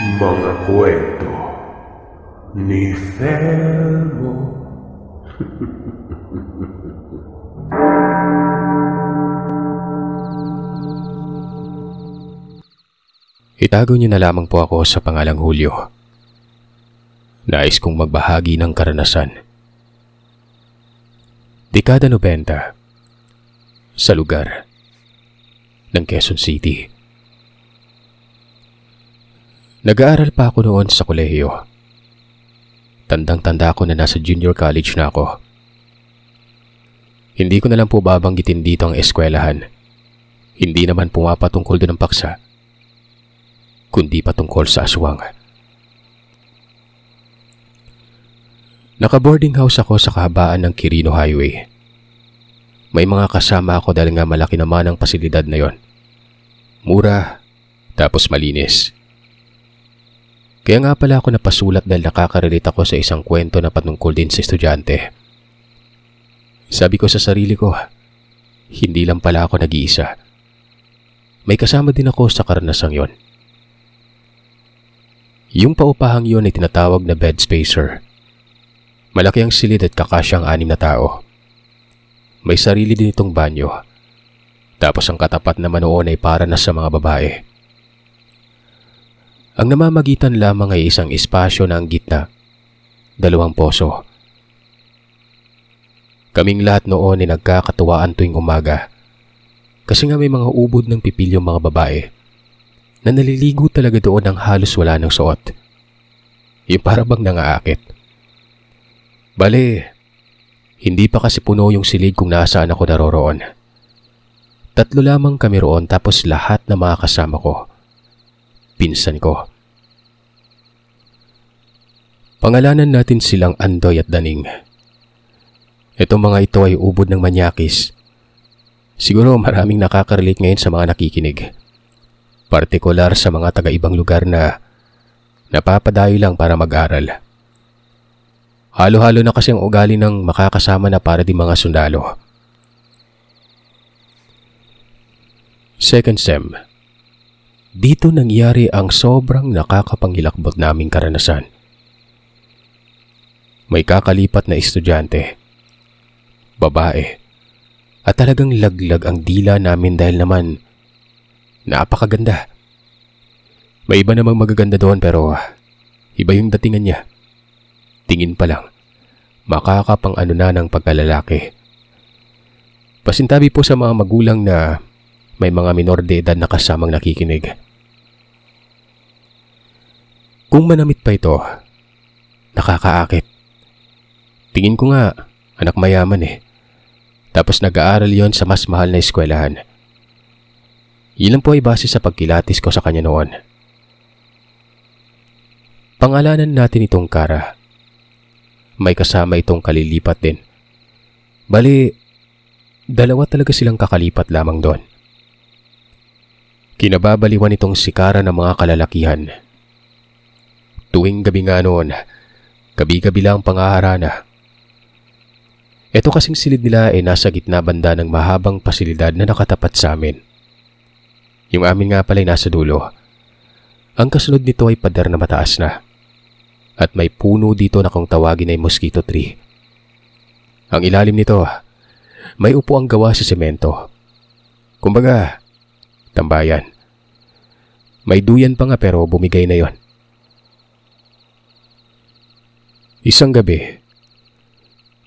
Mga kwento ni Felmo. Itago niyo na lamang po ako sa pangalang Julio. Nais kong magbahagi ng karanasan. Dekada 90, sa lugar ng Quezon City. Nag-aaral pa ako noon sa kolehiyo. Tandang-tanda ko na nasa junior college na ako. Hindi ko na lang po babanggitin dito ang eskwelahan. Hindi naman pumapatungkol doon ang paksa, kundi patungkol sa aswang. Naka-boarding house ako sa kahabaan ng Quirino Highway. May mga kasama ako dahil nga malaki naman ang pasilidad na yon. Mura, tapos malinis. Kaya nga pala ako napasulat dahil nakaka-relate ako sa isang kwento na patungkol din sa estudyante. Sabi ko sa sarili ko, hindi lang pala ako nag-iisa. May kasama din ako sa karanasang yon. Yung paupahang yon ay tinatawag na bed spacer. Malaki ang silid at kakasyang 6 na tao. May sarili din itong banyo. Tapos ang katapat naman noon ay para na sa mga babae. Ang namamagitan lamang ay isang espasyo na ang gitna, 2 poso. Kaming lahat noon ay nagkakatuwaan tuwing umaga. Kasi nga may mga ubod ng pipilyong mga babae na naliligo talaga doon ng halos wala ng suot. Yung para bang nangaakit. Bale, hindi pa kasi puno yung silid kung nasaan ako naroroon. 3 lamang kami roon tapos lahat na mga kasama ko. Pinsan ko. Pangalanan natin silang Andoy at Daning. Itong mga ito ay ubod ng manyakis. Siguro maraming nakaka-relate ngayon sa mga nakikinig. Partikular sa mga taga-ibang lugar na napapadayo lang para mag-aral. Halo-halo na kasi ang ugali ng makakasama na para di mga sundalo. Second sem. Dito nangyari ang sobrang nakakapangilakbot naming karanasan. May kakalipat na estudyante, babae, at talagang laglag ang dila namin dahil naman napakaganda. May iba namang magaganda doon pero iba yung datingan niya. Tingin pa lang, makakapang-ano na ng pagkalalaki. Pasintabi po sa mga magulang na may mga minor de edad na kasamang nakikinig. Kung manamit pa ito, nakakaakit. Tingin ko nga, anak mayaman eh. Tapos nag-aaral yon sa mas mahal na eskwelahan. Ilan po ay base sa pagkilatis ko sa kanya noon. Pangalanan natin itong Kara. May kasama itong kalilipat din. Bali, 2 talaga silang kakalipat lamang doon. Kinababaliwan itong si Kara ng mga kalalakihan. Tuwing gabi nga noon, gabi-gabi lang pangaharana. Ito kasing silid nila ay nasa gitna banda ng mahabang pasilidad na nakatapat sa amin. Yung amin nga pala ay nasa dulo. Ang kasunod nito ay pader na mataas na. At may puno dito na kung tawagin ay mosquito tree. Ang ilalim nito, may upo ang gawa sa semento. Kumbaga, tambayan. May duyan pa nga pero bumigay na yon. Isang gabi,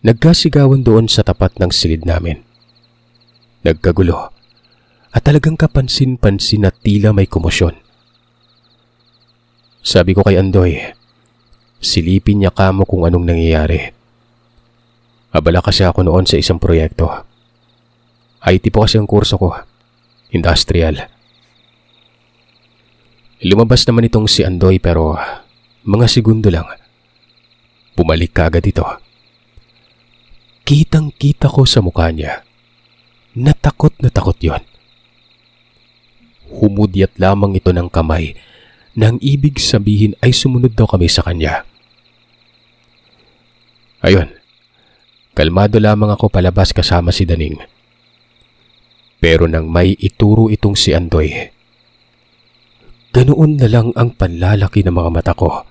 nagkasigawan doon sa tapat ng silid namin. Nagkagulo at talagang kapansin-pansin na tila may komosyon. Sabi ko kay Andoy, silipin niya kamo kung anong nangyayari. Abala kasi ako noon sa isang proyekto. IT po kasi ang kurso ko, industrial. Lumabas naman itong si Andoy pero mga segundo lang. Bumalik kaagad ito. Kitang-kita ko sa mukha niya. Natakot na takot yon. Humudyat lamang ito ng kamay nang ibig sabihin ay sumunod daw kami sa kanya. Ayun, kalmado lamang ako palabas kasama si Daning. Pero nang may ituro itong si Andoy, Ganoon na lang ang panlalaki ng mga mata ko.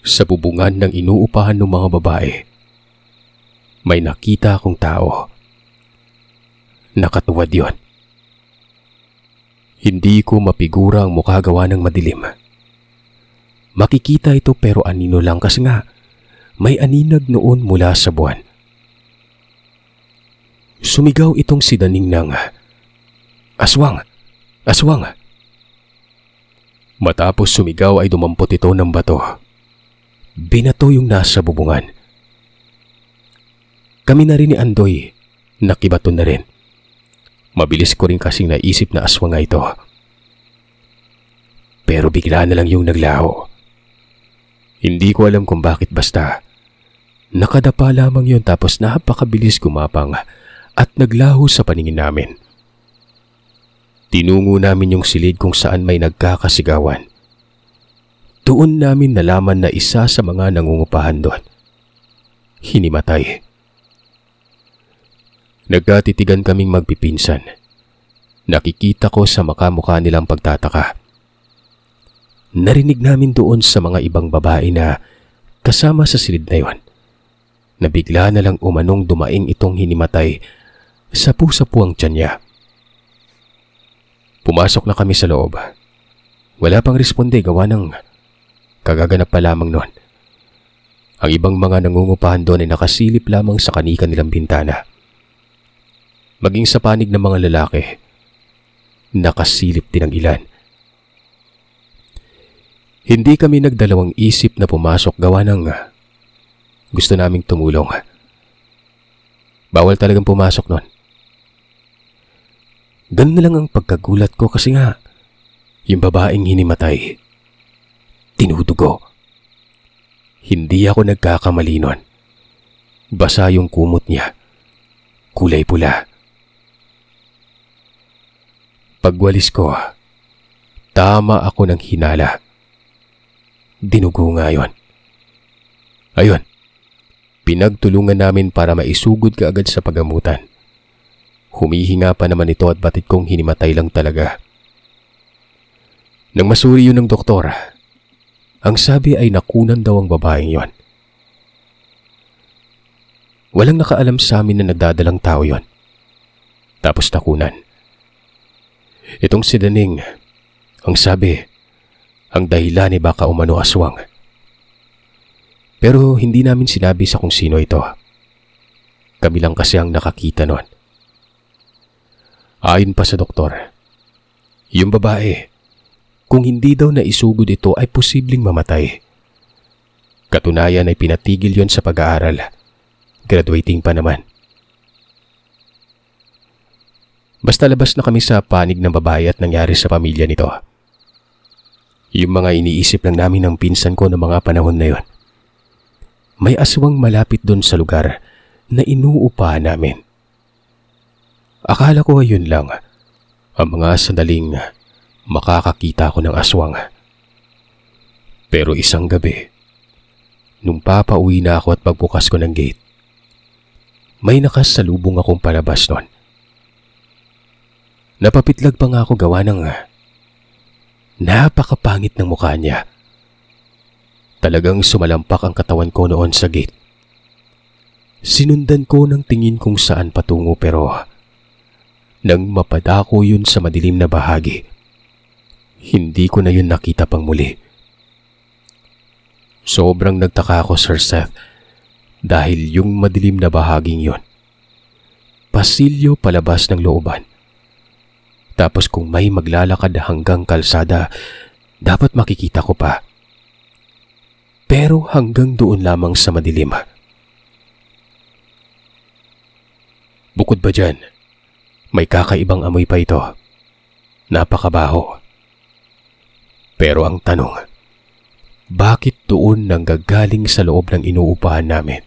Sa bubungan ng inuupahan ng mga babae, may nakita akong tao. Nakatuwad yon. Hindi ko mapigura ang mukha gawa ng madilim. Makikita ito pero anino lang kasi nga may aninag noon mula sa buwan. Sumigaw itong si Daning ng, "Aswang! Aswang!" Matapos sumigaw ay dumampot ito ng bato. Binato yung nasa bubungan. Kami na rin ni Andoy, nakibato na rin. Mabilis ko rin kasing naisip na aswang nga ito. Pero bigla na lang yung naglaho. Hindi ko alam kung bakit, basta nakadapa lamang yun tapos napakabilis gumapang at naglaho sa paningin namin. Tinungo namin yung silid kung saan may nagkakasigawan. Doon namin nalaman na isa sa mga nangungupahan doon hinimatay. Nagkatitigan kaming magpipinsan. Nakikita ko sa makamukha nilang pagtataka. Narinig namin doon sa mga ibang babae na kasama sa silid na yon na bigla na lang umanong dumaing itong hinimatay sa pusa-pu ang tiyan niya. Pumasok na kami sa loob. Wala pang responde gawa ng kagaganap pa lamang noon. Ang ibang mga nangungupahan doon ay nakasilip lamang sa kanika nilang bintana. Maging sa panig ng mga lalaki, nakasilip din ang ilan. Hindi kami nagdalawang isip na pumasok gawa ng gusto naming tumulong. Bawal talagang pumasok noon. Ganun na lang ang pagkagulat ko kasi nga, yung babaeng hinimatay, tinudugo. Hindi ako nagkakamali nun. Basa yung kumot niya, kulay pula. Pagwalis ko, tama ako ng hinala. Dinugo nga yun. Ayun, pinagtulungan namin para maisugod ka agad sa pagamutan. Humihinga pa naman ito at batid kong hinimatay lang talaga. Nang masuri yun ng doktor, ang sabi ay nakunan daw ang babaeng yon. Walang nakaalam sa amin na nagdadalang tao yon. Tapos nakunan. Itong si Daning, ang sabi, ang dahilan ay baka umano aswang. Pero hindi namin sinabi sa kung sino ito. Kami lang kasi ang nakakita nun. Ayon pa sa doktor, yung babae, kung hindi daw naisugod ito ay posibleng mamatay. Katunayan ay pinatigil yon sa pag-aaral. Graduating pa naman. Basta labas na kami sa panig ng babae at nangyari sa pamilya nito. Yung mga iniisip lang namin ng pinsan ko noong mga panahon na yon. May aswang malapit doon sa lugar na inuupahan namin. Akala ko ay yun lang, ang mga sandaling makakakita ko ng aswang. Pero isang gabi, nung papauwi na ako at pagbukas ko ng gate, may nakasalubong akong palabas nun. Napapitlag pa nga ako gawa ng napakapangit ng mukha niya. Talagang sumalampak ang katawan ko noon sa gate. Sinundan ko ng tingin kung saan patungo pero nang mapadako yun sa madilim na bahagi, hindi ko na yun nakita pang muli. Sobrang nagtaka ako, Sir Seth, dahil yung madilim na bahaging yun, pasilyo palabas ng looban. Tapos kung may maglalakad hanggang kalsada, dapat makikita ko pa. Pero hanggang doon lamang sa madilim. Bukod ba dyan, may kakaibang amoy pa ito. Napakabaho. Pero ang tanong, bakit doon nanggagaling sa loob ng inuupahan namin?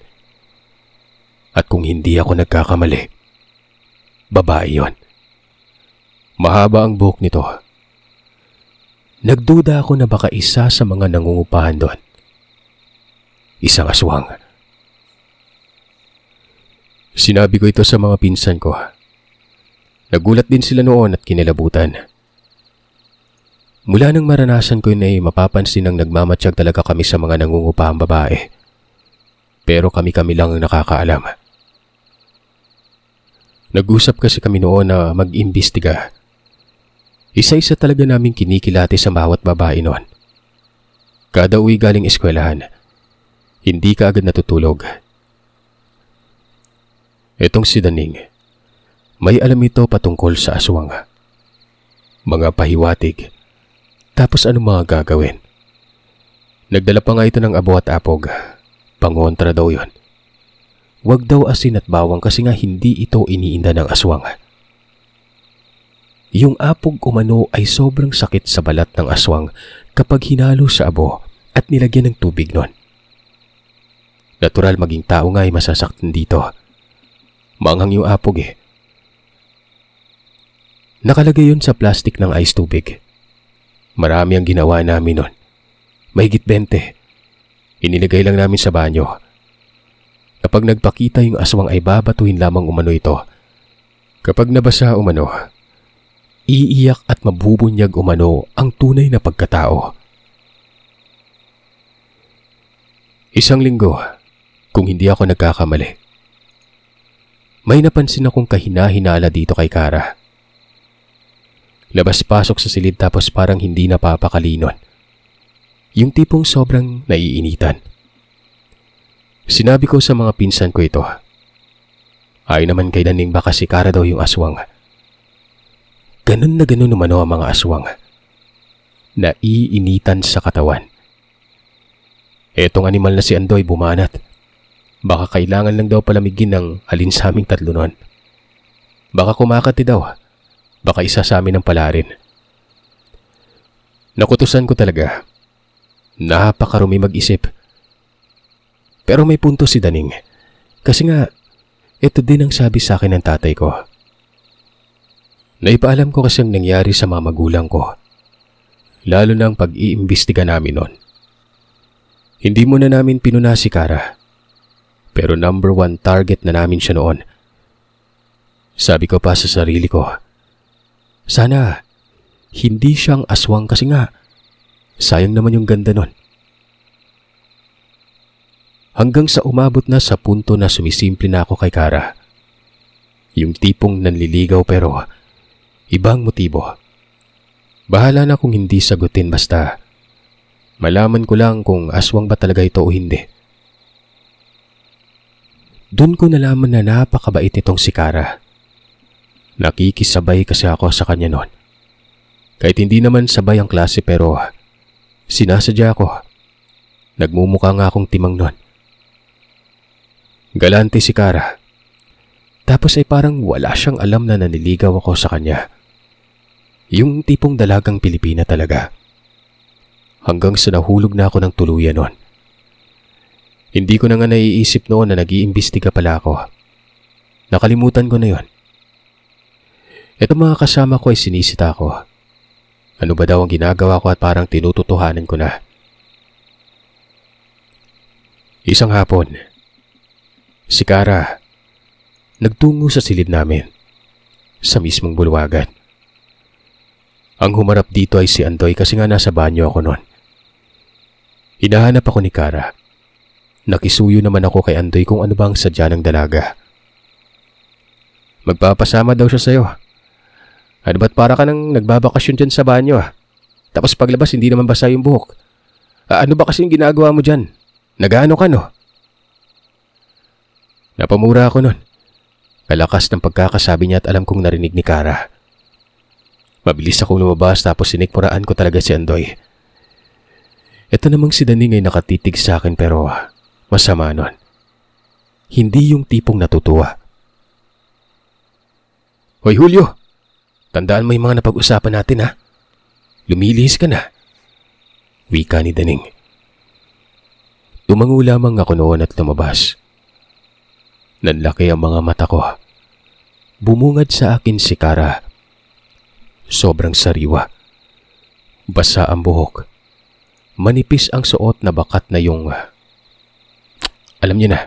At kung hindi ako nagkakamali, babae yon. Mahaba ang buhok nito. Nagduda ako na baka isa sa mga nangungupahan doon. Isang aswang. Sinabi ko ito sa mga pinsan ko. Nagulat din sila noon at kinilabutan. Mula nang maranasan ko yun ay mapapansin ng nagmamatsyag talaga kami sa mga nangungupahang babae. Pero kami-kami lang ang nakakaalam. Nag-usap kasi kami noon na mag-imbestiga. Isa-isa talaga namin kinikilati sa bawat babae noon. Kada uwi galing eskwelahan, hindi ka agad natutulog. Etong si Daning, may alam ito patungkol sa aswang. Mga pahiwatig, tapos ano mga gagawin. Nagdala pa nga ito ng abo at apog. Pangontra daw yon. Huwag daw asin at bawang kasi nga hindi ito iniinda ng aswang. Yung apog umano ay sobrang sakit sa balat ng aswang kapag hinalo sa abo at nilagyan ng tubig nun. Natural maging tao nga ay masasaktan dito. Maanghang yung apog eh. Nakalagay yun sa plastic ng ice tubig. Marami ang ginawa namin nun. Mahigit 20. Inilagay lang namin sa banyo. Kapag nagpakita yung aswang ay babatuhin lamang umano ito. Kapag nabasa umano, iiyak at mabubunyag umano ang tunay na pagkatao. Isang linggo, kung hindi ako nagkakamali. May napansin akong kahina-hinala dito kay Kara. Labas-pasok sa silid tapos parang hindi napapakalinon. Yung tipong sobrang naiinitan. Sinabi ko sa mga pinsan ko ito. Ay naman kay Daning baka si Kara daw yung aswang. Ganun na ganun umano ang mga aswang. Naiinitan sa katawan. Etong animal na si Andoy bumanat. Baka kailangan lang daw palamigin ng alin sa aming tatlo nun. Baka kumakati daw. Baka isa sa amin ang palarin. Nakutusan ko talaga. Napakarumi mag-isip. Pero may punto si Daning. Kasi nga, ito din ang sabi sa akin ng tatay ko. Naipaalam ko kasi ang nangyari sa mga magulang ko. Lalo na ang pag-iimbestiga namin nun. Hindi muna namin pinuna si Kara. Pero number 1 target na namin siya noon. Sabi ko pa sa sarili ko, sana hindi siyang aswang kasi nga sayang naman yung ganda nun. Hanggang sa umabot na sa punto na sumisimple na ako kay Kara. Yung tipong nanliligaw pero ibang motibo. Bahala na kung hindi sagutin basta malaman ko lang kung aswang ba talaga ito o hindi. Doon ko nalaman na napakabait nitong si Kara. Nakikisabay kasi ako sa kanya noon. Kahit hindi naman sabay ang klase pero sinasadya ko. Nagmumukha nga akong timang noon. Galante si Kara. Tapos ay parang wala siyang alam na naniligaw ako sa kanya. Yung tipong dalagang Pilipina talaga. Hanggang sa nahulog na ako ng tuluyan noon. Hindi ko na nga naiisip noon na nag-iimbestiga pala ako. Nakalimutan ko na yon. Ito mga kasama ko ay sinisita ko. Ano ba daw ang ginagawa ko at parang tinututuhanan ko na. Isang hapon, si Kara nagtungo sa silid namin sa mismong bulwagan. Ang humarap dito ay si Andoy kasi nga nasa banyo ako noon. Hinahanap ako ni Kara. Nakisuyo naman ako kay Andoy kung ano bang sadya ng dalaga. Magpapasama daw siya sa'yo. Ano ba't para ka nang nagbabakasyon dyan sa banyo ah? Tapos paglabas hindi naman basa yung buhok. Ano ba kasi yung ginagawa mo dyan? Nag-ano ka no? Napamura ako nun. Kalakas ng pagkakasabi niya at alam kong narinig ni Kara. Mabilis akong lumabas tapos sinikmuraan ko talaga si Andoy. Ito namang si Daning ay nakatitig sa akin pero masama nun. Hindi yung tipong natutuwa. Hoy Julio, tandaan mo yung mga napag-usapan natin ha. Lumilihis ka na. Wika ni Daning. Tumango lamang ako noon at lumabas. Nanlaki ang mga mata ko. Bumungad sa akin si Kara. Sobrang sariwa. Basa ang buhok. Manipis ang suot na bakat na yung... Alam niyo na.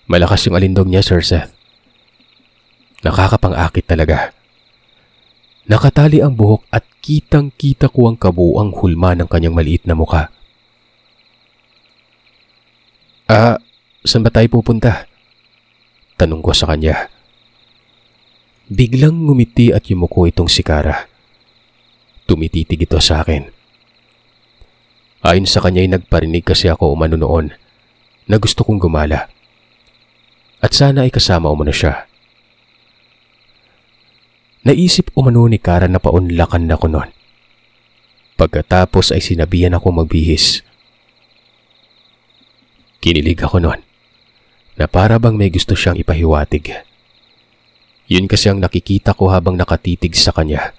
Malakas yung alindog niya, Sir Seth. Nakakapang-akit talaga. Nakatali ang buhok at kitang-kita ko ang kabuuang hulma ng kanyang maliit na mukha. Saan ba tayo pupunta? Tanong ko sa kanya. Biglang ngumiti at yumuko itong si Kara. Tumititig ito sa akin. Ayon sa kanya ay nagparinig kasi ako umano noon na gusto kong gumala. At sana ay kasama umano siya. Naisip umano ni Kara na paunlakan na ko noon. Pagkatapos ay sinabihan ako magbihis. Kinilig ako noon na para bang may gusto siyang ipahiwatig. Yun kasi ang nakikita ko habang nakatitig sa kanya.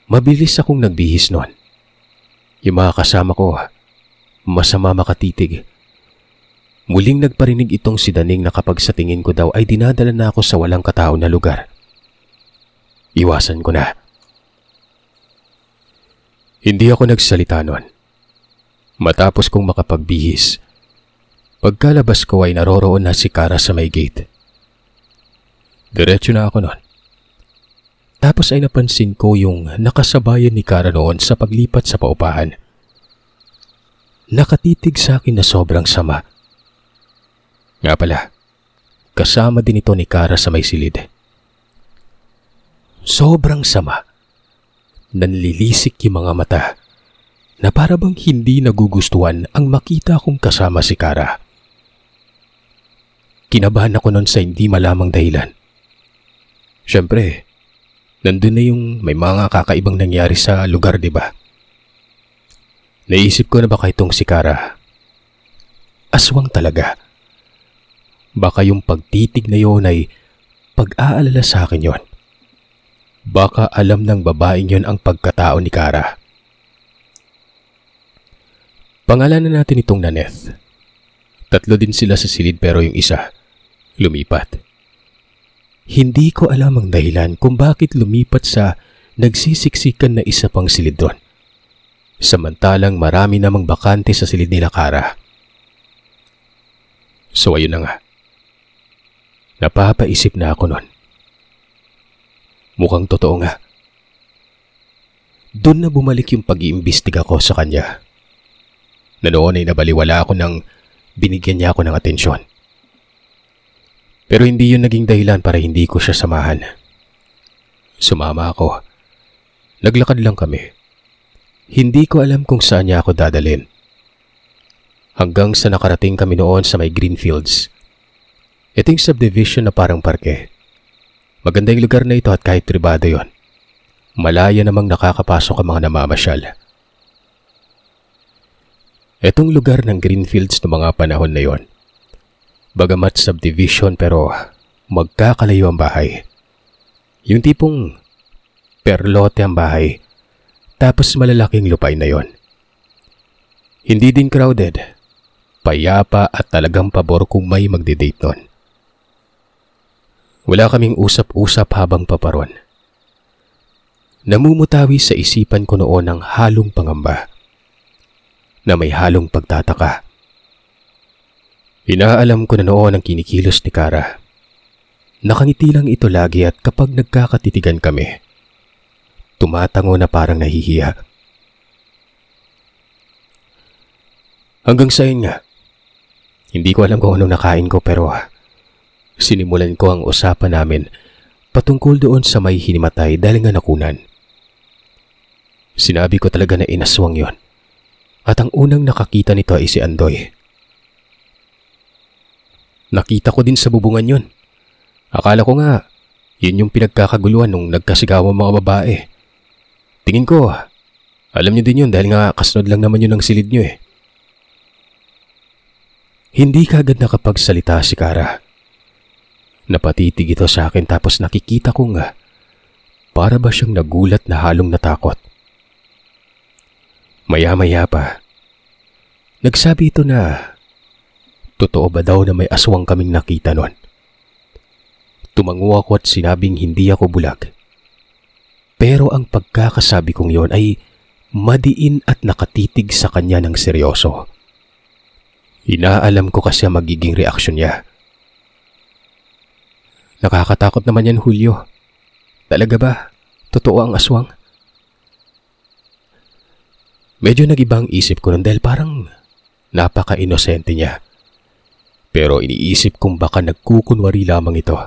Mabilis akong nagbihis noon. Yung mga kasama ko, masama makatitig. Muling nagparinig itong si Daning na kapag sa tingin ko daw ay dinadala na ako sa walang katao na lugar. Iwasan ko na. Hindi ako nagsalita noon. Matapos kong makapagbihis, pagkalabas ko ay naroroon na si Kara sa may gate. Diretso na ako noon. Tapos ay napansin ko yung nakasabayan ni Kara noon sa paglipat sa paupahan. Nakatitig sa akin na sobrang sama. Nga pala, kasama din ito ni Kara sa may silid. Sobrang sama. Nanlilisik yung mga mata na para bang hindi nagugustuhan ang makita kong kasama si Kara. Kinabahan ako noon sa hindi malamang dahilan. Siyempre, nandun na yung may mga kakaibang nangyari sa lugar, di ba? Naisip ko na baka itong si Kara. Aswang talaga. Baka yung pagtitig na yun ay pag-aalala sa akin yon. Baka alam ng babaeng yon ang pagkatao ni Kara. Pangalanan natin itong Naneth. 3 din sila sa silid pero yung isa, lumipat. Hindi ko alam ang dahilan kung bakit lumipat sa nagsisiksikan na isa pang silid doon. Samantalang marami namang bakante sa silid nila Kara. So ayun na nga. Napapaisip na ako nun. Mukhang totoo nga. Doon na bumalik yung pag-iimbestiga ko sa kanya. Na noon ay nabaliwala ako nang binigyan niya ako ng atensyon. Pero hindi yun naging dahilan para hindi ko siya samahan. Sumama ako. Naglakad lang kami. Hindi ko alam kung saan niya ako dadalhin. Hanggang sa nakarating kami noon sa may Greenfields. Ito yung subdivision na parang parke. Maganda yung lugar na ito at kahit pribado yon, malaya namang nakakapasok ang mga namamasyal. Itong lugar ng Greenfields ng mga panahon na yon, bagamat subdivision pero magkakalayo ang bahay. Yung tipong perlote ang bahay, tapos malalaking lupay na yon. Hindi din crowded, payapa at talagang pabor kung may magde-date nun. Wala kaming usap-usap habang paparon. Namumutawi sa isipan ko noon ang halong pangamba na may halong pagtataka. Inaalam ko na noon ang kinikilos ni Kara. Nakangiti lang ito lagi at kapag nagkakatitigan kami, tumatango na parang nahihiya. Hanggang sa yun nga, hindi ko alam kung anong nakain ko pero sinimulan ko ang usapan namin patungkol doon sa may hinimatay dahil nga nakunan. Sinabi ko talaga na inaswang yon at ang unang nakakita nito ay si Andoy. Nakita ko din sa bubungan yon. Akala ko nga yun yung pinagkakaguluhan nung nagkasigawan mga babae. Tingin ko, alam niyo din yun dahil nga kasunod lang naman yun ang silid niyo eh. Hindi kaagad nakapagsalita si Kara. Napatitig ito sa akin tapos nakikita ko nga para ba siyang nagulat na halong natakot. Maya-maya pa, nagsabi ito na totoo ba daw na may aswang kaming nakita nun. Tumango ako at sinabing hindi ako bulag. Pero ang pagkakasabi kong yon ay madiin at nakatitig sa kanya ng seryoso. Inaalam ko kasi ang magiging reaksyon niya. Nakakatakot naman yan, Julio. Talaga ba? Totoo ang aswang? Medyo nag-iba ang isip ko nun dahil parang napaka-inosente niya. Pero iniisip kong baka nagkukunwari lamang ito.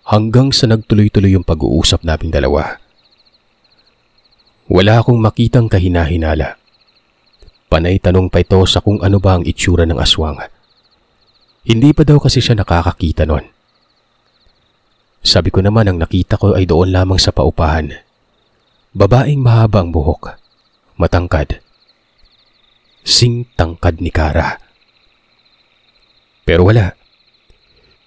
Hanggang sa nagtuloy-tuloy yung pag-uusap naming dalawa. Wala akong makitang kahina-hinala. Panay tanong pa ito sa kung ano ba ang itsura ng aswang. Hindi pa daw kasi siya nakakakita nun. Sabi ko naman ang nakita ko ay doon lamang sa paupahan. Babaeng mahaba ang buhok. Matangkad. Sing-tangkad ni Kara. Pero wala.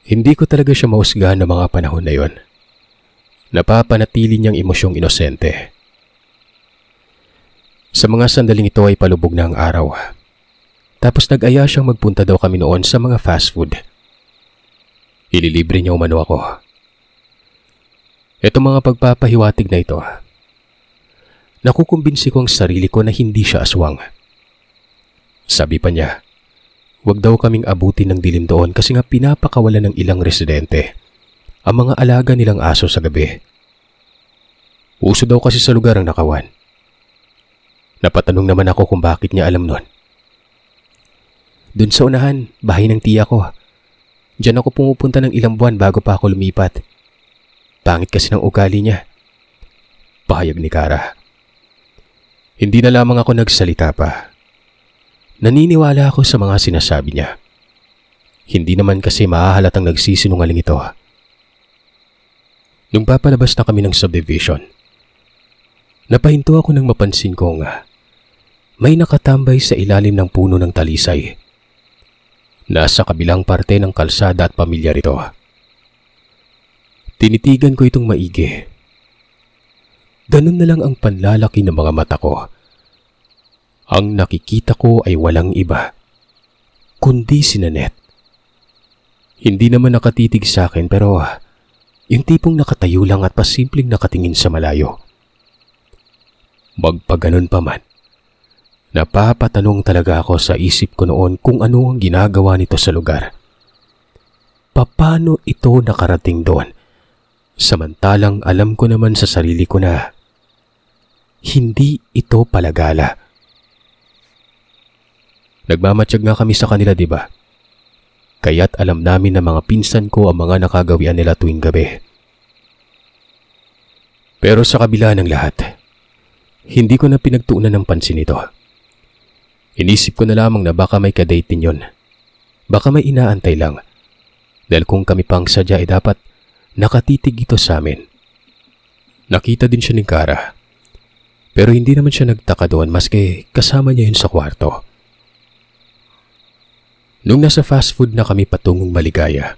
Hindi ko talaga siya mahusgahan ng mga panahon na yon. Napapanatili niyang emosyong inosente. Sa mga sandaling ito ay palubog na ang araw. Tapos nag-aya siyang magpunta daw kami noon sa mga fast food. Ililibre niya umano ako. Itong mga pagpapahiwatig na ito, nakukumbinsi ko ang sarili ko na hindi siya aswang. Sabi pa niya, huwag daw kaming abutin ng dilim doon kasi nga pinapakawalan ng ilang residente ang mga alaga nilang aso sa gabi. Uso daw kasi sa lugar ang nakawan. Napatanong naman ako kung bakit niya alam nun. Doon sa unahan, bahay ng tiya ko. Diyan ako pumupunta ng ilang buwan bago pa ako lumipat. Pangit kasi ng ugali niya. Pahayag ni Kara. Hindi na lamang ako nagsalita pa. Naniniwala ako sa mga sinasabi niya. Hindi naman kasi mahahalatang nagsisinungaling ito. Nung papalabas na kami ng subdivision, napahinto ako nang mapansin kong may nakatambay sa ilalim ng puno ng talisay. Nasa kabilang parte ng kalsada at pamilyar ito. Tinitigan ko itong maigi. Ganun na lang ang panlalaki ng mga mata ko. Ang nakikita ko ay walang iba, kundi si Nanette. Hindi naman nakatitig sa akin pero yung tipong nakatayo lang at pasimpleng nakatingin sa malayo. Magpaganon pa man, napapatanong talaga ako sa isip ko noon kung ano ang ginagawa nito sa lugar. Paano ito nakarating doon? Samantalang alam ko naman sa sarili ko na hindi ito palagala. Nagmamatsyag nga kami sa kanila, di ba? Kaya't alam namin na mga pinsan ko ang mga nakagawian nila tuwing gabi. Pero sa kabila ng lahat, hindi ko na pinagtuunan ng pansin ito. Inisip ko na lamang na baka may kadate din yun. Baka may inaantay lang. Dahil kung kami pang sadya ay dapat nakatitig ito sa amin. Nakita din siya ni Kara. Pero hindi naman siya nagtaka doon maski kasama niya yun sa kwarto. Nung nasa fast food na kami patungong Maligaya,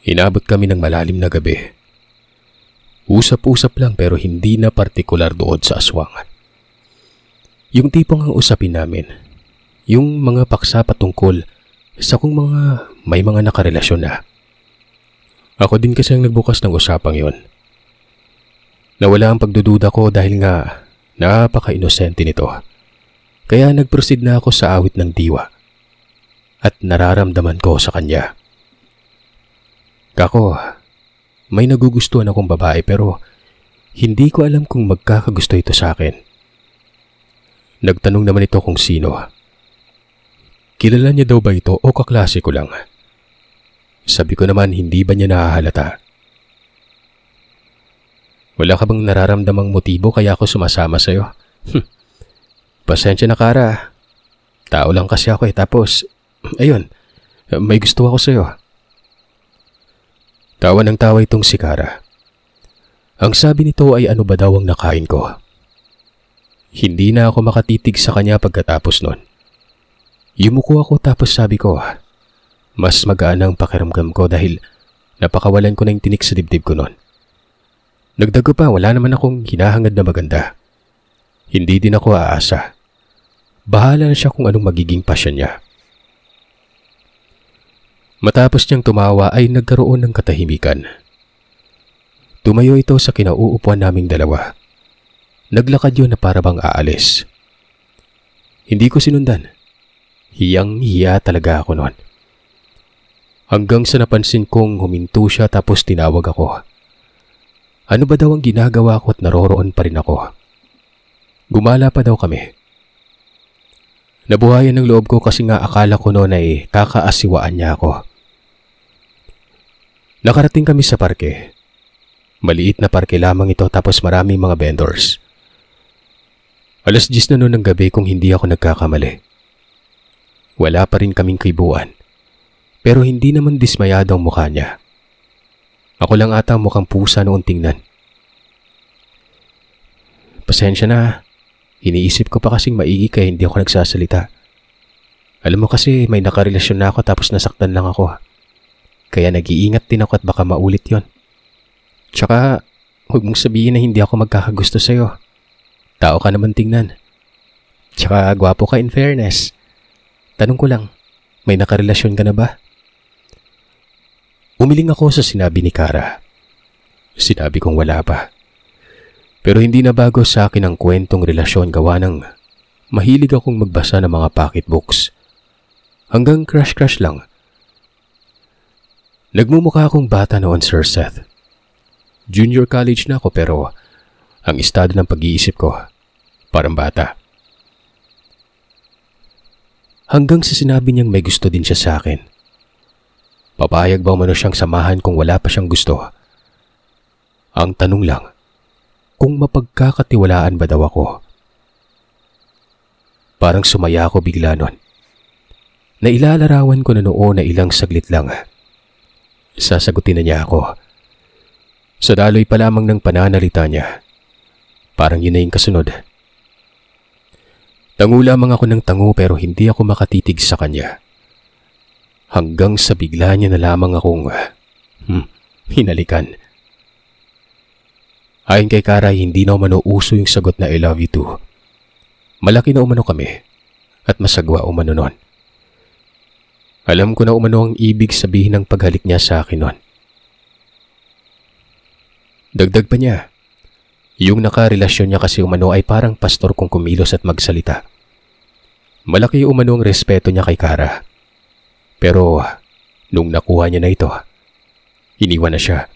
inabot kami ng malalim na gabi. Usap-usap lang pero hindi na partikular doon sa aswang. Yung tipong ang usapin namin, yung mga paksa patungkol sa kung may mga nakarelasyon na. Ako din kasi ang nagbukas ng usapang yon. Nawala ang pagdududa ko dahil nga napaka-inosente nito. Kaya nag-proceed na ako sa awit ng diwa. At nararamdaman ko sa kanya. Kako, may nagugustuhan akong babae pero hindi ko alam kung magkakagusto ito sa akin. Nagtanong naman ito kung sino. Kilala niya daw ba ito o kaklase ko lang? Sabi ko naman hindi ba niya nahahalata? Wala ka bang nararamdamang motibo kaya ako sumasama sa'yo? Pasensya na Kara. Tao lang kasi ako tapos ayun, may gusto ako sa'yo. Tawa ng tawa itong si Kara. Ang sabi nito ay ano ba daw ang nakain ko. Hindi na ako makatitig sa kanya pagkatapos nun. Yumuko ako tapos sabi ko, mas magaan ang pakiramdam ko dahil napakawalan ko na yung tinik sa dibdib ko nun. Nagdago pa, wala naman akong hinahangad na maganda. Hindi din ako aasa. Bahala na siya kung anong magiging pasyon niya. Matapos niyang tumawa ay nagkaroon ng katahimikan. Tumayo ito sa kinauupuan naming dalawa. Naglakad yun na para bang aalis. Hindi ko sinundan. Hiyang-hiya talaga ako noon. Hanggang sa napansin kong huminto siya tapos tinawag ako. Ano ba daw ang ginagawa ko at naroroon pa rin ako? Gumala pa daw kami. Nabuhayan ng loob ko kasi nga akala ko noon ay kakaasiwaan niya ako. Nakarating kami sa parke. Maliit na parke lamang ito tapos maraming mga vendors. 10:00 na noon ng gabi kung hindi ako nagkakamali. Wala pa rin kaming kaibuan. Pero hindi naman dismayado ang mukha niya. Ako lang ata mukhang pusa noon tingnan. Pasensya na. Iniisip ko pa kasing maigi kaya hindi ako nagsasalita. Alam mo kasi may nakarelasyon na ako tapos nasaktan lang ako. Kaya nag-iingat din ako at baka maulit yon. Tsaka huwag mong sabihin na hindi ako magkakagusto sa'yo. Tao ka naman tingnan. Tsaka gwapo ka in fairness. Tanong ko lang, may nakarelasyon ka na ba? Umiling ako sa sinabi ni Kara. Sinabi kong wala pa. Pero hindi na bago sa akin ang kwentong relasyon gawa ng mahilig akong magbasa ng mga pocketbooks. Hanggang crush-crush lang. Nagmumukha akong bata noon, Sir Seth. Junior college na ako pero ang estado ng pag-iisip ko, parang bata. Hanggang sa sinabi niyang may gusto din siya sa akin. Papayag ba umano siyang samahan kung wala pa siyang gusto? Ang tanong lang, kung mapagkakatiwalaan ba daw ako? Parang sumaya ako bigla nun. Nailalarawan ko na noon na ilang saglit lang. Sasagutin na niya ako. Sa daloy pa lamang ng pananalita niya, parang yun na yung kasunod. Tango lamang ako ng tango pero hindi ako makatitig sa kanya. Hanggang sa bigla niya na lamang akong hinalikan. Ayon kay Kara, hindi na umano uso yung sagot na I love you too. Malaki na umano kami at masagwa umano nun. Alam ko na umano ang ibig sabihin ng paghalik niya sa akin nun. Dagdag pa niya, yung nakarelasyon niya kasi umano ay parang pastor kung kumilos at magsalita. Malaki umano ang respeto niya kay Kara. Pero nung nakuha niya na ito, iniwan na siya.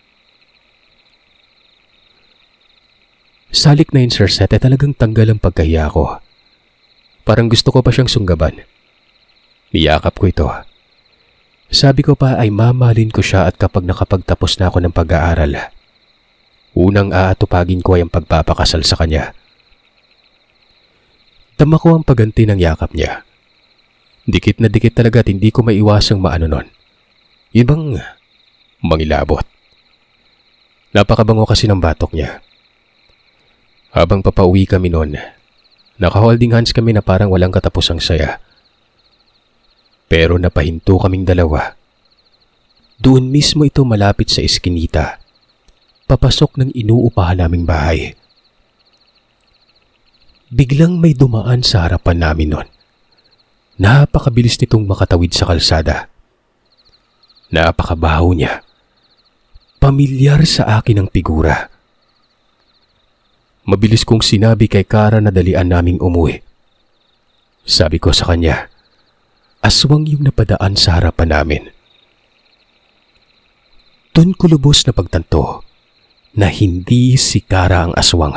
Salik na yun, Sir Seth, talagang tanggal ang pagkahiya ko. Parang gusto ko pa siyang sunggaban. Niyakap ko ito. Sabi ko pa ay mamahalin ko siya at kapag nakapagtapos na ako ng pag-aaral, unang aatupagin ko ay ang pagpapakasal sa kanya. Tama ko ang paganti ng yakap niya. Dikit na dikit talaga at hindi ko maiwasang maano nun. Yun bang mangilabot. Napakabango kasi ng batok niya. Habang papauwi kami noon, naka-holding hands kami na parang walang katapusang saya. Pero napahinto kaming dalawa. Doon mismo ito malapit sa eskinita, papasok ng inuupahan naming bahay. Biglang may dumaan sa harapan namin noon. Napakabilis nitong makatawid sa kalsada. Napakabaho niya. Pamilyar sa akin ang figura. Mabilis kong sinabi kay Kara na dalian naming umuwi. Sabi ko sa kanya, aswang yung napadaan sa harapan namin. Doon ko lubos na pagtanto na hindi si Kara ang aswang.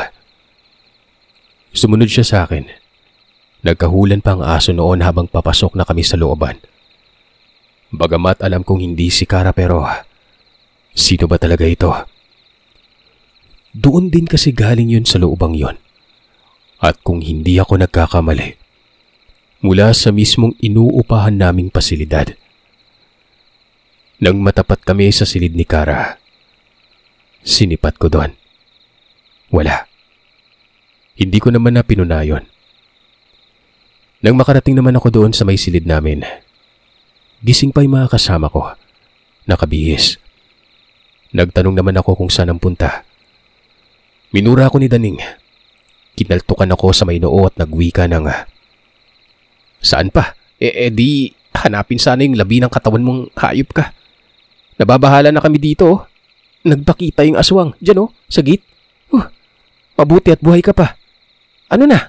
Sumunod siya sa akin. Nagkahulan pa ang aso noon habang papasok na kami sa looban. Bagamat alam kong hindi si Kara pero sino ba talaga ito? Doon din kasi galing yun sa loobang yon. At kung hindi ako nagkakamali, mula sa mismong inuupahan naming pasilidad. Nang matapat kami sa silid ni Kara, sinipat ko doon. Wala. Hindi ko naman na pinunayon. Nang makarating naman ako doon sa may silid namin, gising pa yung mga kasama ko. Nakabihis. Nagtanong naman ako kung saan ang punta. Minura ako ni Daning. Kinaltukan ako sa may noo at nagwika ng, saan pa? Di hanapin sana yung labi ng katawan mong hayop ka. Nababahala na kami dito. Nagpakita yung aswang. Diyan sa gate. Mabuti at buhay ka pa. Ano na?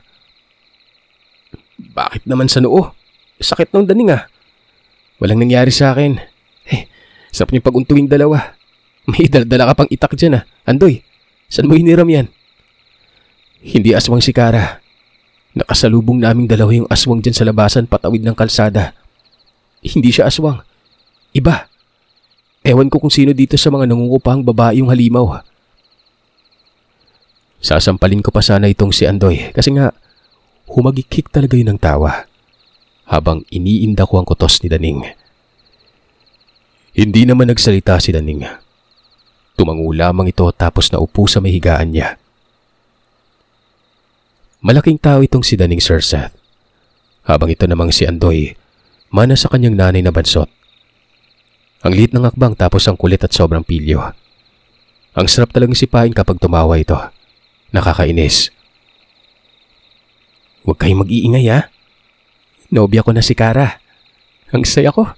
Bakit naman sa noo? Sakit ng Daning Walang nangyari sa akin. Sarap niyong pag-untuwing dalawa. May daldala ka pang itak dyan Andoy. Saan mo hiniram yan? Hindi aswang si Kara. Nakasalubong naming dalawa yung aswang dyan sa labasan patawid ng kalsada. Hindi siya aswang. Iba. Ewan ko kung sino dito sa mga nangungupahang babae yung halimaw. Sasampalin ko pa sana itong si Andoy kasi nga humagikik talaga yun ng tawa habang iniinda ko ang kutos ni Daning. Hindi naman nagsalita si Daning. Tumango lamang ito tapos naupo sa may higaan niya. Malaking tao itong si Daning, Sir Seth. Habang ito namang si Andoy, mana sa kanyang nanay na bansot. Ang liit ng akbang tapos ang kulit at sobrang pilyo. Ang sarap talagang sipain kapag tumawa ito. Nakakainis. Huwag kayong mag-iingay ha. Nobya ko na si Kara. Ang saya ko.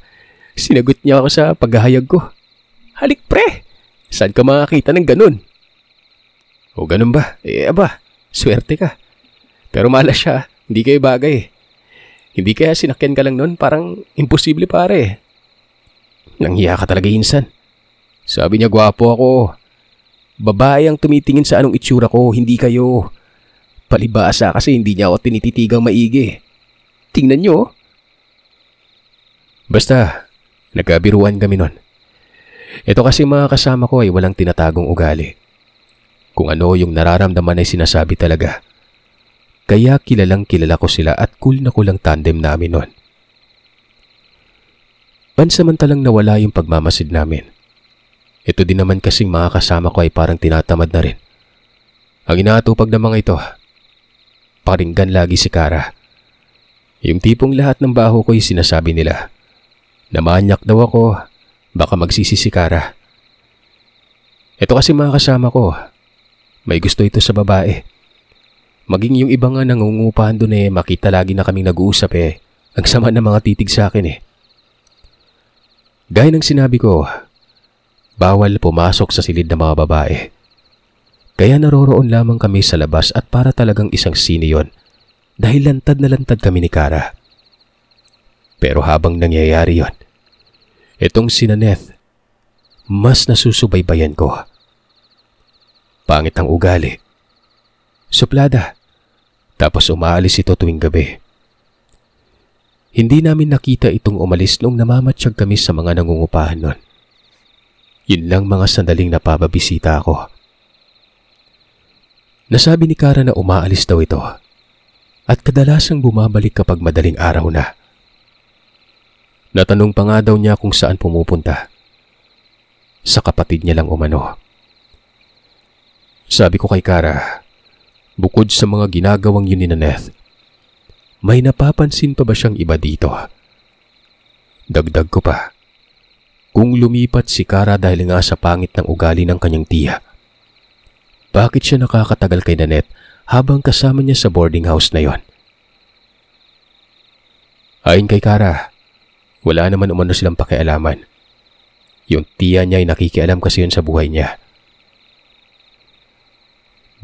Sinagot niya ako sa paghahayag ko. Halik pre! Saan ka makakita ng ganun? O ganun ba? Aba, swerte ka. Pero malas siya, hindi kayo bagay. Hindi kaya sinakyan ka lang nun, parang imposible pare. Nanghiya ka talaga insan. Sabi niya gwapo ako. Babae ang tumitingin sa anong itsura ko, hindi kayo. Palibasa kasi hindi niya ako tinititigang maigi. Tingnan niyo. Basta, nagkabiruan kami nun. Ito kasi mga kasama ko ay walang tinatagong ugali. Kung ano yung nararamdaman ay sinasabi talaga. Kaya kilalang kilala ko sila at cool na kulang tandem namin nun. Pansamantalang nawala yung pagmamasid namin. Ito din naman kasing mga kasama ko ay parang tinatamad na rin. Ang inaatupag ng mga ito, pakinggan lagi si Kara. Yung tipong lahat ng baho ko ay sinasabi nila. Namanyak daw ako, baka magsisi si Kara. Ito kasi mga kasama ko, may gusto ito sa babae. Maging yung iba nga nangungupahan doon makita lagi na kaming nag-uusap ang sama ng mga titig sa akin Gaya ng sinabi ko, bawal pumasok sa silid ng mga babae. Kaya naroroon lamang kami sa labas at para talagang isang sine yon dahil lantad na lantad kami ni Kara. Pero habang nangyayari yon, itong si Naneth, mas nasusubaybayan ko. Pangit ang ugali. Suplada. Tapos umaalis ito tuwing gabi. Hindi namin nakita itong umalis noong namamatsyag kami sa mga nangungupahan nun. Yun lang mga sandaling napababisita ako. Nasabi ni Kara na umaalis daw ito at kadalasang bumabalik kapag madaling araw na. Natanong pa nga daw niya kung saan pumupunta. Sa kapatid niya lang umano. Sabi ko kay Kara, bukod sa mga ginagawang yun ni Naneth, may napapansin pa ba siyang iba dito? Dagdag ko pa, kung lumipat si Kara dahil nga sa pangit ng ugali ng kanyang tiya, bakit siya nakakatagal kay Naneth habang kasama niya sa boarding house na yon? Ayon kay Kara, wala naman umano silang pakialaman. Yung tiya niya ay nakikialam kasi yun sa buhay niya.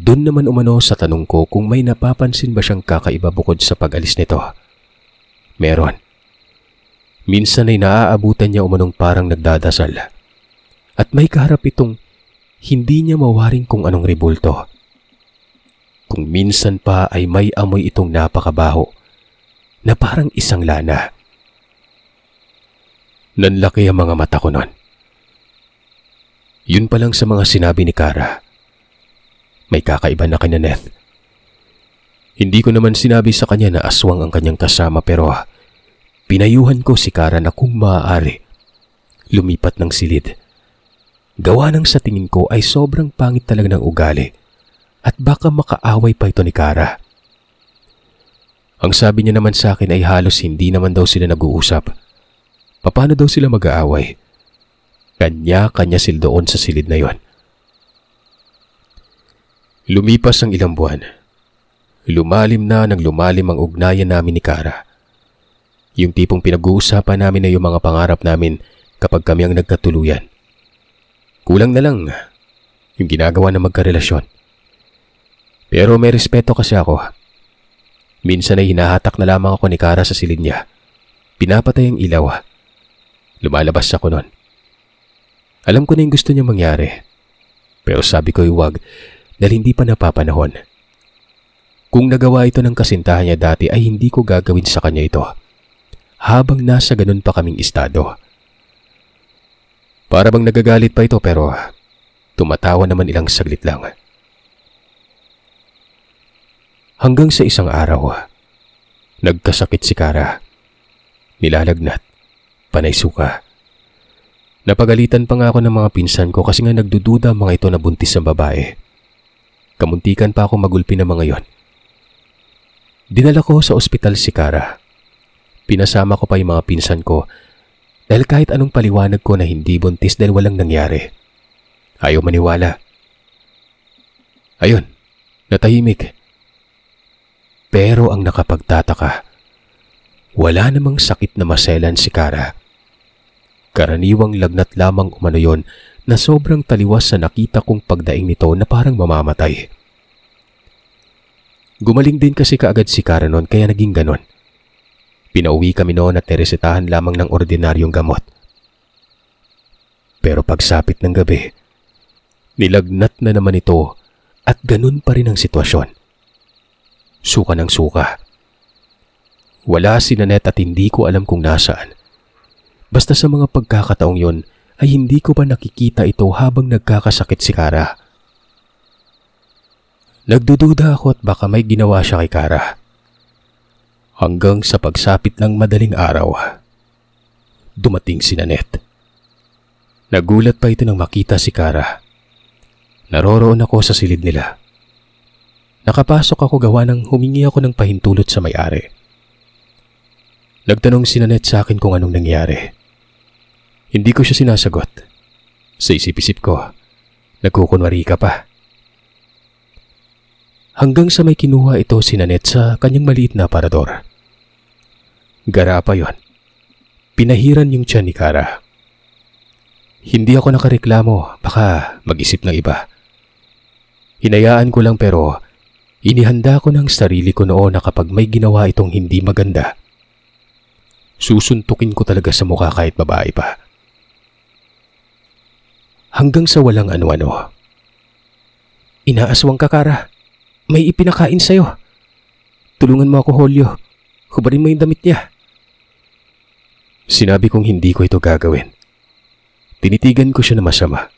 Doon naman umano sa tanong ko kung may napapansin ba siyang kakaiba bukod sa pag-alis nito. Meron. Minsan ay naaabutan niya umanong parang nagdadasal. At may kaharap itong hindi niya mawaring kung anong rebulto. Kung minsan pa ay may amoy itong napakabaho na parang isang lana. Nanlaki ang mga mata ko nun. Yun pa lang sa mga sinabi ni Kara. May kakaiba na kay Naneth. Hindi ko naman sinabi sa kanya na aswang ang kanyang kasama pero pinayuhan ko si Kara na kung maaari, lumipat ng silid. Gawa ng sa tingin ko ay sobrang pangit talaga ng ugali at baka makaaway pa ito ni Kara. Ang sabi niya naman sa akin ay halos hindi naman daw sila nag-uusap. Paano daw sila mag-aaway? Kanya-kanya sila doon sa silid na yon. Lumipas ang ilang buwan. Lumalim na nang lumalim ang ugnayan namin ni Kara. Yung tipong pinag-uusapan namin na yung mga pangarap namin kapag kami ang nagkatuluyan. Kulang na lang yung ginagawa na magkarelasyon. Pero may respeto kasi ako. Minsan ay hinahatak na lamang ako ni Kara sa silid niya. Pinapatay ang ilaw. Lumalabas ako nun. Alam ko na yung gusto niya mangyari. Pero sabi ko huwag dahil hindi pa napapanahon. Kung nagawa ito ng kasintahan niya dati ay hindi ko gagawin sa kanya ito habang nasa ganun pa kaming estado. Para bang nagagalit pa ito pero tumatawa naman ilang saglit lang. Hanggang sa isang araw, nagkasakit si Kara. Nilalagnat, panay suka. Napagalitan pa nga ako ng mga pinsan ko kasi nga nagdududa mga ito na buntis ang babae. Kamuntikan pa ako magulpi ng mga yon. Dinala ko sa ospital si Kara. Pinasama ko pa yung mga pinsan ko dahil kahit anong paliwanag ko na hindi buntis dahil walang nangyari. Ayaw maniwala. Ayun, natahimik. Pero ang nakapagtataka, wala namang sakit na maselan si Kara. Karaniwang lagnat lamang umano yon na sobrang taliwas sa nakita kong pagdaing nito na parang mamamatay. Gumaling din kasi kaagad si Kara noon kaya naging ganon. Pinauwi kami noon at niresetahan lamang ng ordinaryong gamot. Pero pagsapit ng gabi, nilagnat na naman ito at ganun pa rin ang sitwasyon. Suka ng suka. Wala si Nanette at hindi ko alam kung nasaan. Basta sa mga pagkakataong yon ay hindi ko pa nakikita ito habang nagkakasakit si Kara. Nagdududa ako at baka may ginawa siya kay Kara. Hanggang sa pagsapit ng madaling araw, dumating si Nanette. Nagulat pa ito nang makita si Kara. Naroroon ako sa silid nila. Nakapasok ako gawa ng humingi ako ng pahintulot sa may-ari. Nagtanong si Nanette sa akin kung anong nangyari. Hindi ko siya sinasagot. Sa isip-isip ko, nagkukunwari ka pa. Hanggang sa may kinuha ito si Nanette sa kanyang maliit na aparador. Gara pa yon. Pinahiran yung tiyan ni Kara. Hindi ako nakareklamo, baka mag-isip ng iba. Hinayaan ko lang pero inihanda ko ng sarili ko noon na kapag may ginawa itong hindi maganda, susuntukin ko talaga sa mukha kahit babae pa. Hanggang sa walang ano-ano. Inaaswang ka, Kara. May ipinakain sa'yo. Tulungan mo ako, Holyo. Hubarin mo yung damit niya. Sinabi kong hindi ko ito gagawin. Tinitigan ko siya na masama.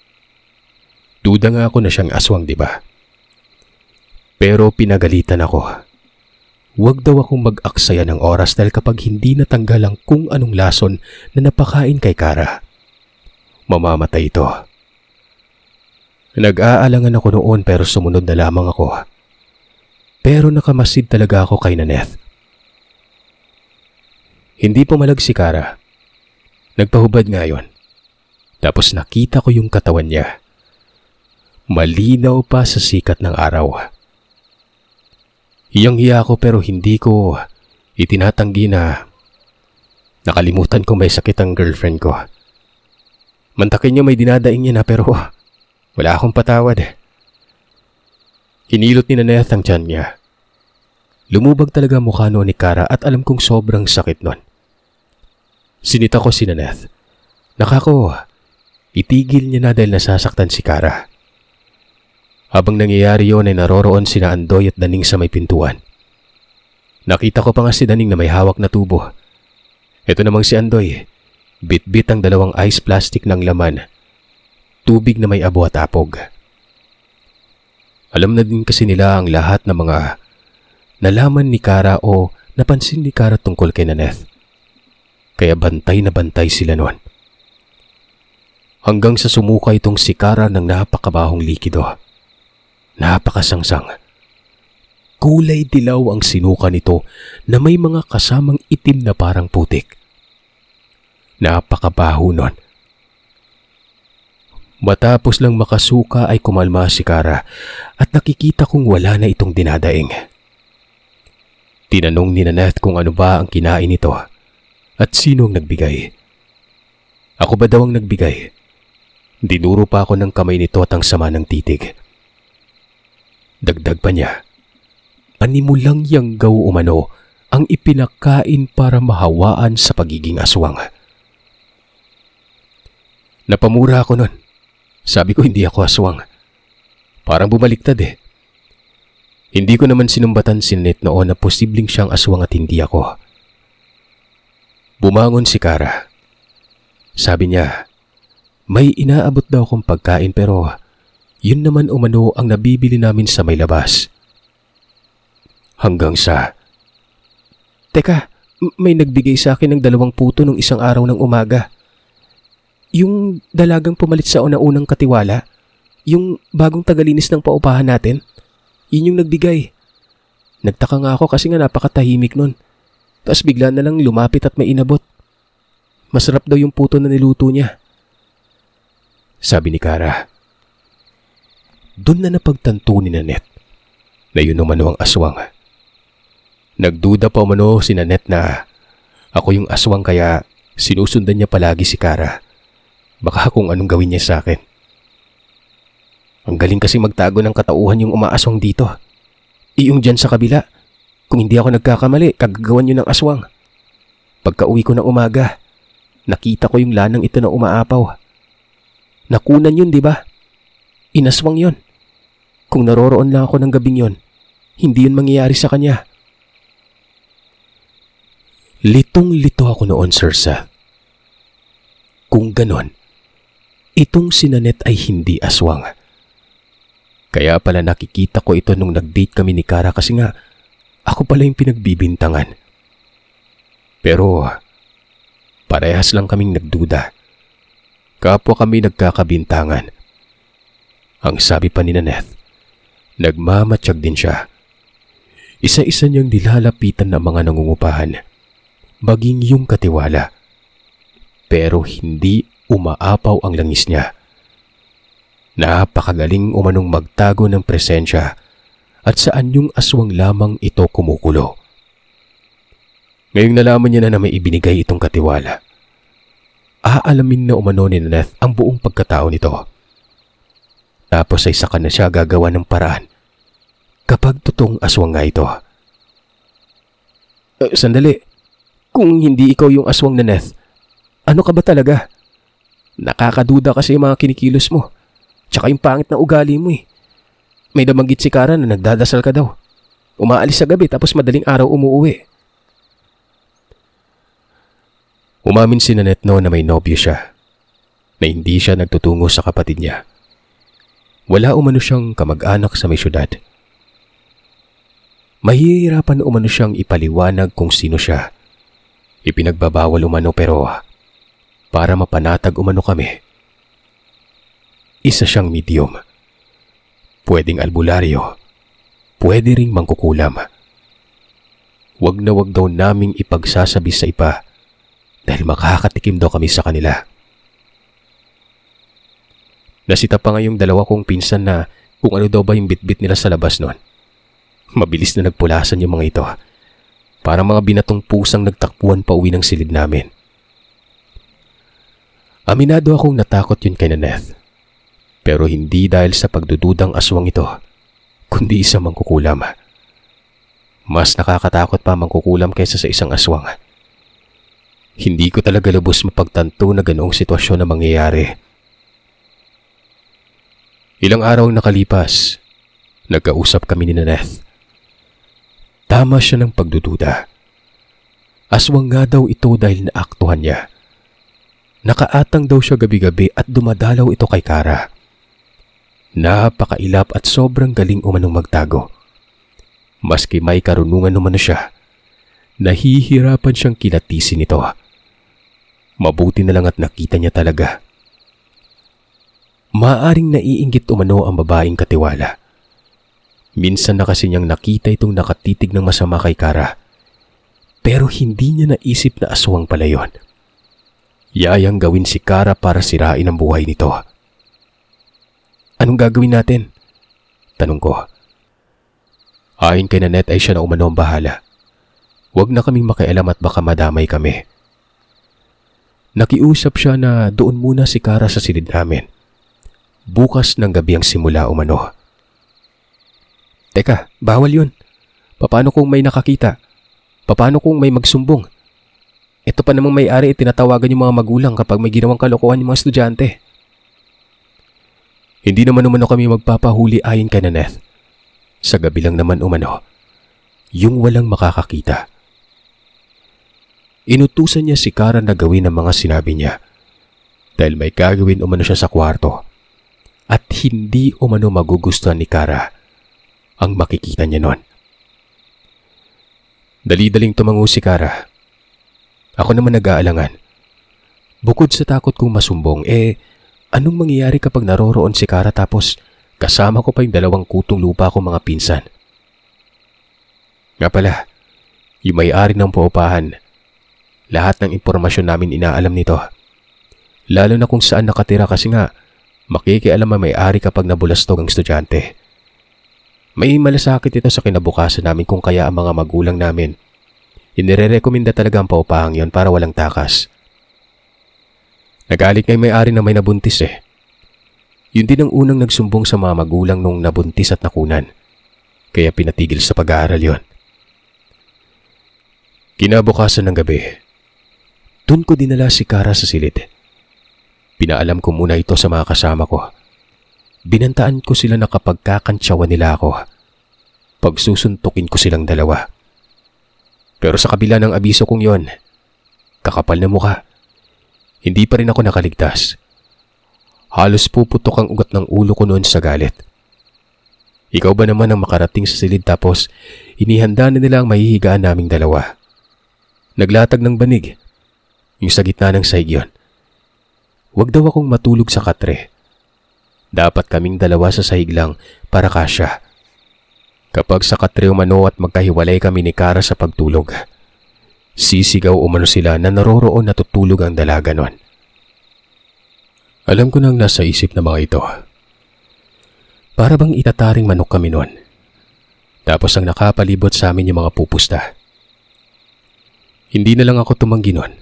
Duda nga ako na siyang aswang, di ba? Pero pinagalitan ako. Huwag daw akong mag-aksaya ng oras dahil kapag hindi natanggal ang kung anong lason na napakain kay Kara, mamamatay ito. Nag-aalangan ako noon pero sumunod na lamang ako. Pero nakamasid talaga ako kay Nanette. Hindi pumalag si Kara. Nagpahubad nga yun. Tapos nakita ko yung katawan niya. Malinaw pa sa sikat ng araw. Hiyang-hiya ako pero hindi ko itinatanggi na nakalimutan ko may sakit ang girlfriend ko. Mantakin niya may dinadaing niya na pero wala akong patawad. Hinilot ni Nanette ang tiyan niya. Lumubag talaga mukha noon ni Kara at alam kong sobrang sakit noon. Sinita ko si Nanette. Nakako, itigil niya na dahil nasasaktan si Kara. Habang nangyayari yun ay naroroon sina Andoy at Daning sa may pintuan. Nakita ko pa nga si Daning na may hawak na tubo. Ito namang si Andoy, bit-bit ang dalawang ice plastic ng laman. Tubig na may abo at apog. Alam na din kasi nila ang lahat ng mga nalaman ni Kara o napansin ni Kara tungkol kay Nanette. Kaya bantay na bantay sila noon. Hanggang sa sumuka itong si Kara ng napakabahong likido. Napakasangsang. Kulay dilaw ang sinuka nito na may mga kasamang itim na parang putik. Napakabaho nun. Matapos lang makasuka ay kumalma si Kara at nakikita kong wala na itong dinadaing. Tinanong ni Nanette kung ano ba ang kinain nito at sino ang nagbigay. Ako ba daw ang nagbigay? Dinuro pa ako ng kamay nito at ang sama ng titig. Dagdag pa niya, animulang yanggaw umano ang ipinakain para mahawaan sa pagiging aswang. Napamura ako nun. Sabi ko hindi ako aswang. Parang bumaliktad eh. Hindi ko naman sinumbatan si Nanette noon na posibleng siyang aswang at hindi ako. Bumangon si Kara. Sabi niya, may inaabot daw akong pagkain pero yun naman umano ang nabibili namin sa may labas. Hanggang sa... Teka, may nagbigay sa akin ng 2 puto nung isang araw ng umaga. Yung dalagang pumalit sa una-unang katiwala, yung bagong tagalinis ng paupahan natin, yun yung nagbigay. Nagtaka nga ako kasi nga napakatahimik nun. Tapos bigla na lang lumapit at may inabot. Masarap daw yung puto na niluto niya. Sabi ni Kara. Doon na napagtanto ni Nanette na yun umano ang aswang. Nagduda pa umano si Nanette na ako yung aswang kaya sinusundan niya palagi si Kara. Baka kung anong gawin niya sa akin. Ang galing kasi magtago ng katauhan yung umaaswang dito. Iyong dyan sa kabila. Kung hindi ako nagkakamali, kagagawan yun ng aswang. Pagka uwi ko ng umaga, nakita ko yung lanang ito na umaapaw. Nakunan yun, di ba? Inaswang yun. Kung naroroon lang ako ng gabing yun, hindi yun mangyayari sa kanya. Litong-lito ako noon, Sirsa. Kung ganon, itong si Nanette ay hindi aswang. Kaya pala nakikita ko ito nung nag-date kami ni Kara kasi nga ako pala yung pinagbibintangan. Pero parehas lang kaming nagduda. Kapwa kami nagkakabintangan. Ang sabi pa ni Nanette, nagmamatsyag din siya. Isa-isa niyang nilalapitan ng mga nangungupahan, maging yung katiwala. Pero hindi umaapaw ang langis niya. Napakagaling umanong magtago ng presensya at saan yung aswang lamang ito kumukulo. Ngayong nalaman niya na may ibinigay itong katiwala, aalamin na umano ni Nanette ang buong pagkatao nito. Tapos ay saka na siya gagawa ng paraan kapag totoong aswang nga ito. Sandali, kung hindi ikaw yung aswang, Nanette, ano ka ba talaga? Nakakaduda kasi yung mga kinikilos mo. Tsaka yung pangit na ugali mo eh. May nabanggit si Kara na nagdadasal ka daw. Umaalis sa gabi tapos madaling araw umuuwi. Umamin si Nanette noon na may nobyo siya. Na hindi siya nagtutungo sa kapatid niya. Wala umano siyang kamag-anak sa may syudad. Mahihirapan umano siyang ipaliwanag kung sino siya. Ipinagbabawal umano pero para mapanatag umano kami. Isa siyang medium. Pwedeng albularyo. Pwede ring mangkukulam. Wag na wag daw naming ipagsasabi sa iba dahil makakatikim daw kami sa kanila. Nasita pa nga yung 2 kong pinsan na kung ano daw ba yung bitbit nila sa labas noon. Mabilis na nagpulasan yung mga ito. Parang mga binatong pusang nagtakbuhan pa uwi ng silid namin. Aminado akong natakot yun kay Nanette. Pero hindi dahil sa pagdududang aswang ito, kundi sa mangkukulam. Mas nakakatakot pa mangkukulam kaysa sa isang aswang. Hindi ko talaga lubos mapagtanto na ganoong sitwasyon na mangyayari. Ilang araw nakalipas, nagkausap kami ni Nanette. Tama siya ng pagdududa. Aswang nga daw ito dahil naaktuhan niya. Nakaatang daw siya gabi-gabi at dumadalaw ito kay Kara. Napakailap at sobrang galing umanong magtago. Maski may karunungan umano siya, nahihirapan siyang kilatisin ito. Mabuti na lang at nakita niya talaga. Maaring naiinggit umano ang babaeng katiwala. Minsan na kasi niyang nakita itong nakatitig ng masama kay Kara. Pero hindi niya naisip na aswang pala yun. Yayang gawin si Kara para sirain ang buhay nito. Anong gagawin natin? Tanong ko. Ayon kay Nanette ay siya na umano ang bahala. Huwag na kaming makialam at baka madamay kami. Nakiusap siya na doon muna si Kara sa silid namin. Bukas ng gabi ang simula umano. Teka, bawal yun. Paano kung may nakakita? Paano kung may magsumbong? Ito pa namang may-ari tinatawagan yung mga magulang kapag may ginawang kalokohan yung mga estudyante. Hindi naman umano kami magpapahuli ayon kay Naneth. Sa gabi lang naman umano, yung walang makakakita. Inutusan niya si Kara na gawin ang mga sinabi niya dahil may gagawin umano siya sa kwarto at hindi umano magugustuhan ni Kara ang makikita niya noon. Dali-daling tumango si Kara. Ako naman nag-aalangan. Bukod sa takot kong masumbong, anong mangyayari kapag naroroon si Kara tapos kasama ko pa yung 2 kutong lupa ko mga pinsan? Nga pala, yung may-ari ng paupahan, lahat ng impormasyon namin inaalam nito. Lalo na kung saan nakatira kasi nga, makikialam ang may-ari kapag nabulastog ang estudyante. May malasakit ito sa kinabukasan namin kung kaya ang mga magulang namin inirerekomenda talaga ang paupahang yon para walang takas. Nagalit nga'y may-ari na may nabuntis Yun din ang unang nagsumbong sa mga magulang nung nabuntis at nakunan. Kaya pinatigil sa pag-aaral yon. Kinabukasan ng gabi, dun ko dinala si Kara sa silid. Pinaalam ko muna ito sa mga kasama ko. Binantaan ko sila na kapag kakantsawan nila ako, pagsusuntukin ko silang 2. Pero sa kabila ng abiso kong yon, kakapal na mukha, hindi pa rin ako nakaligtas. Halos puputok ang ugat ng ulo ko noon sa galit. Ikaw ba naman ang makarating sa silid tapos inihanda na nila ang mahihigaan naming 2? Naglatag ng banig, yung sa gitna ng sahig yon. Huwag daw akong matulog sa katre. Dapat kaming 2 sa sahig lang para kasya. Kapag sa katre umano at magkahiwalay kami ni Kara sa pagtulog, sisigaw umano sila na naroroon na tutulog ang dalaga nun. Alam ko nang nasa isip na mga ito. Para bang itataring manok kami nun. Tapos ang nakapalibot sa amin yung mga pupusta. Hindi na lang ako tumanggi nun.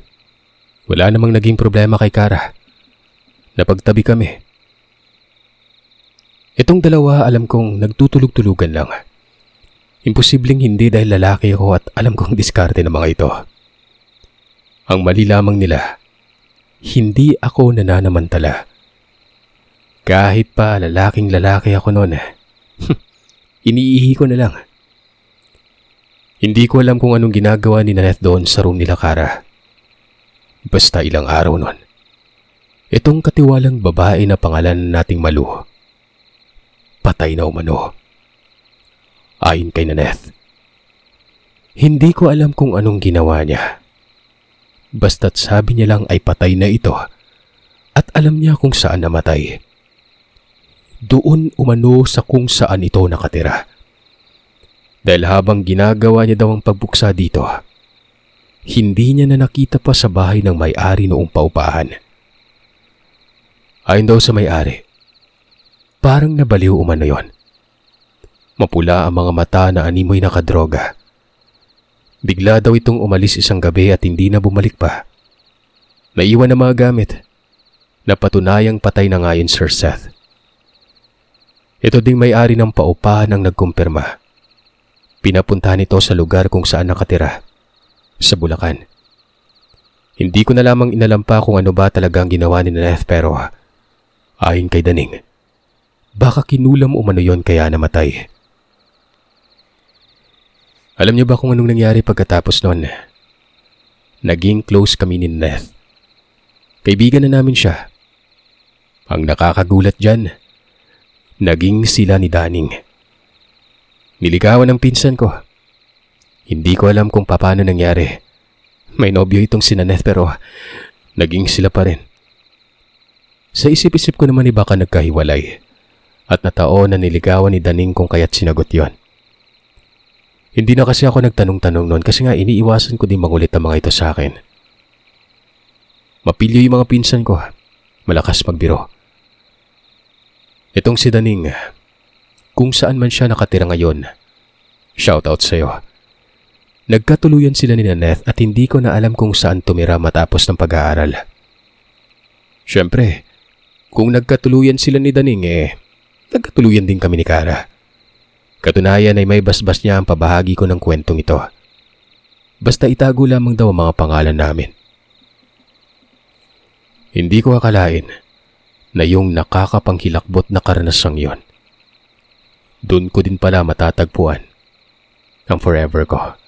Wala namang naging problema kay Kara. Napagtabi kami. Itong 2 alam kong nagtutulog-tulugan lang. Imposibleng hindi dahil lalaki ako at alam kong diskarte ng mga ito. Ang mali lamang nila, hindi ako nananamantala. Kahit pa lalaking lalaki ako noon, iniihi ko na lang. Hindi ko alam kung anong ginagawa ni Naneth doon sa room nila Kara. Basta ilang araw noon, itong katiwalang babae na pangalan nating Malu, patay na umano. Ayon kay Naneth. Hindi ko alam kung anong ginawa niya. Basta't sabi niya lang ay patay na ito at alam niya kung saan namatay. Doon umano sa kung saan ito nakatira. Dahil habang ginagawa niya daw ang pagbuksa dito, hindi niya na nakita pa sa bahay ng may-ari noong paupahan. Ayon daw sa may-ari, parang nabaliw umano yon. Mapula ang mga mata na animoy nakadroga. Bigla daw itong umalis isang gabi at hindi na bumalik pa. Naiwan ang mga gamit. Napatunayang patay na nga yun, Sir Seth. Ito ding may-ari ng paupahan ang nagkumpirma. Pinapuntahan ito sa lugar kung saan nakatira, sa Bulacan. Hindi ko na lamang inalampa kung ano ba talagang ginawa ni Naneth pero ayon kay Daning, baka kinulam umano yon kaya namatay. Alam niyo ba kung anong nangyari pagkatapos noon? Naging close kami ni Naneth. Kaibigan na namin siya. Ang nakakagulat dyan, naging sila ni Daning. Niligawan ng pinsan ko. Hindi ko alam kung paano nangyari. May nobyo itong si Naneth pero naging sila pa rin. Sa isip-isip ko naman baka nagkahiwalay at nataon na niligawan ni Daning kung kaya't sinagot yon. Hindi na kasi ako nagtanong-tanong noon kasi nga iniiwasan ko din mangulit ang mga ito sa akin. Mapilyo yung mga pinsan ko. Malakas magbiro. Itong si Daning, kung saan man siya nakatira ngayon, shoutout sa'yo. Nagkatuluyan sila ni Naneth at hindi ko na alam kung saan tumira matapos ng pag-aaral. Siyempre, kung nagkatuluyan sila ni Daning nagkatuluyan din kami ni Kara. Katunayan ay may basbas niya ang pabahagi ko ng kwentong ito. Basta itago lamang daw ang mga pangalan namin. Hindi ko akalain na yung nakakapanghilakbot na karanasang yon. Doon ko din pala matatagpuan ang forever ko.